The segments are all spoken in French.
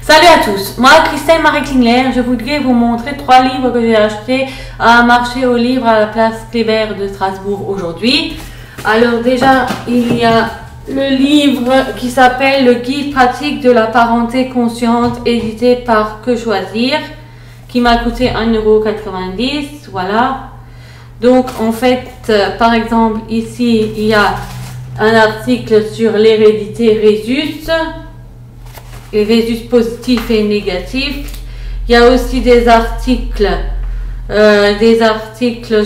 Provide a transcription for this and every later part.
Salut à tous, moi Christelle Marie Klingler, je voudrais vous montrer 3 livres que j'ai achetés à un marché aux livres à la place Kléber de Strasbourg aujourd'hui. Alors déjà, il y a le livre qui s'appelle Le guide pratique de la parenté consciente, édité par Que Choisir, qui m'a coûté 1,90 €, voilà. Donc en fait, par exemple, ici, il y a un article sur l'hérédité Rhésus, les Rhésus positifs et négatifs. Il y a aussi des articles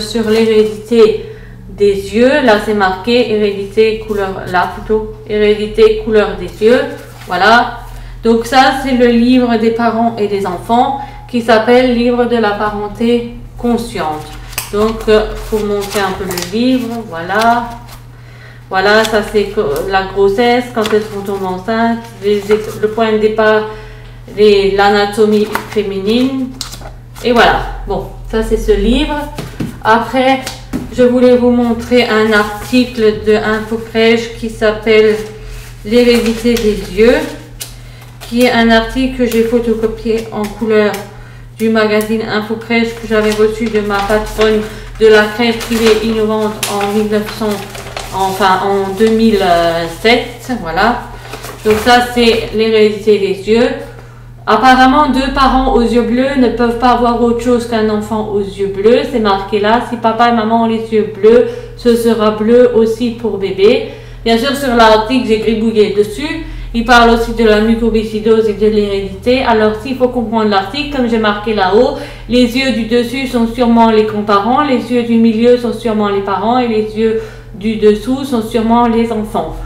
sur l'hérédité des yeux. Là, c'est marqué hérédité couleur, là plutôt, hérédité couleur des yeux. Voilà. Donc ça, c'est le livre des parents et des enfants qui s'appelle Livre de la parenté consciente. Donc, pour montrer un peu le livre, voilà. Voilà, ça c'est la grossesse, quand est-ce qu'on tombe enceinte, le point de départ, l'anatomie féminine. Et voilà, bon, ça c'est ce livre. Après, je voulais vous montrer un article de InfoCrèche qui s'appelle L'hérédité des yeux, qui est un article que j'ai photocopié en couleur du magazine InfoCrèche que j'avais reçu de ma patronne de la crèche privée innovante en 2007, voilà. Donc ça c'est l'hérédité des yeux. Apparemment, 2 parents aux yeux bleus ne peuvent pas avoir autre chose qu'un enfant aux yeux bleus. C'est marqué là. Si papa et maman ont les yeux bleus, ce sera bleu aussi pour bébé. Bien sûr, sur l'article, j'ai gribouillé dessus. Il parle aussi de la mucoviscidose et de l'hérédité. Alors, s'il faut comprendre l'article, comme j'ai marqué là-haut, les yeux du dessus sont sûrement les grands-parents, les yeux du milieu sont sûrement les parents et les yeux du dessous sont sûrement les enfants.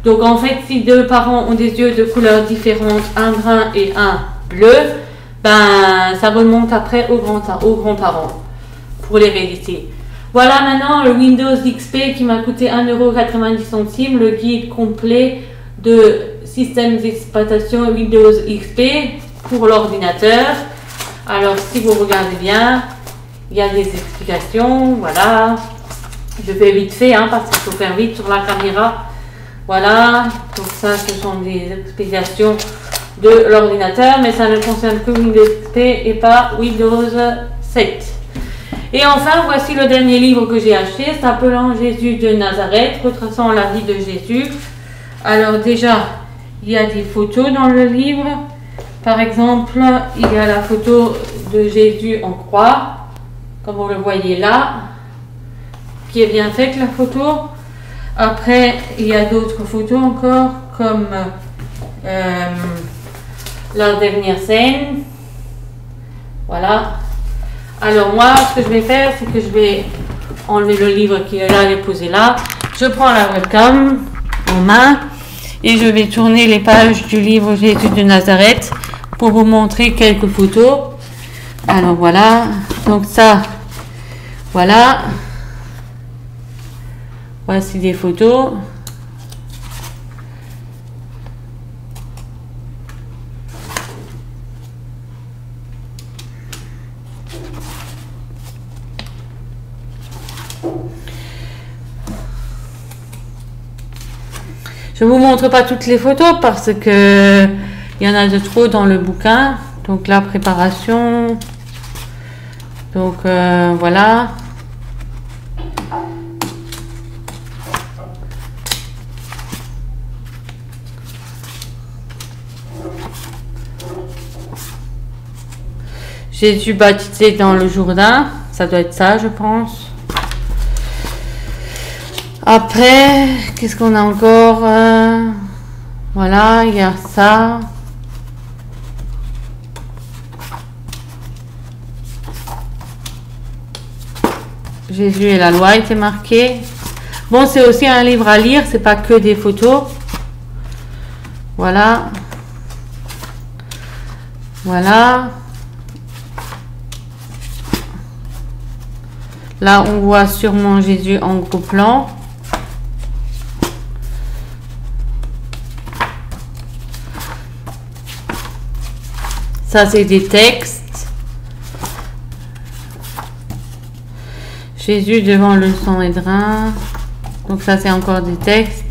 Donc, en fait, si 2 parents ont des yeux de couleurs différentes, un brun et un bleu, ben, ça remonte après aux grands-parents pour l'hérédité. Voilà maintenant le Windows XP qui m'a coûté 1,90 €, le guide complet de système d'exploitation Windows XP pour l'ordinateur. Alors si vous regardez bien, il y a des explications, voilà. Je fais vite fait parce qu'il faut faire vite sur la caméra. Voilà, donc ça ce sont des explications de l'ordinateur, mais ça ne concerne que Windows XP et pas Windows 7. Et enfin, voici le dernier livre que j'ai acheté, s'appelant Jésus de Nazareth, retraçant la vie de Jésus. Alors déjà, il y a des photos dans le livre. Par exemple, il y a la photo de Jésus en croix, comme vous le voyez là, qui est bien faite la photo. Après, il y a d'autres photos encore, comme la dernière scène. Voilà. Alors moi, ce que je vais faire, c'est que je vais enlever le livre qui est là et le poser là. Je prends la webcam en main et je vais tourner les pages du livre Jésus de Nazareth pour vous montrer quelques photos. Alors voilà, donc ça, voilà. Voici des photos. Je ne vous montre pas toutes les photos parce que il y en a de trop dans le bouquin. Donc la préparation. Donc voilà. Jésus baptisé dans le Jourdain. Ça doit être ça, je pense. Après, qu'est-ce qu'on a encore? Voilà, il y a ça. Jésus et la loi était marqué. Bon, c'est aussi un livre à lire, c'est pas que des photos. Voilà. Voilà. Là, on voit sûrement Jésus en gros plan. Ça, c'est des textes. Jésus devant le sang et drain. Donc ça, c'est encore des textes.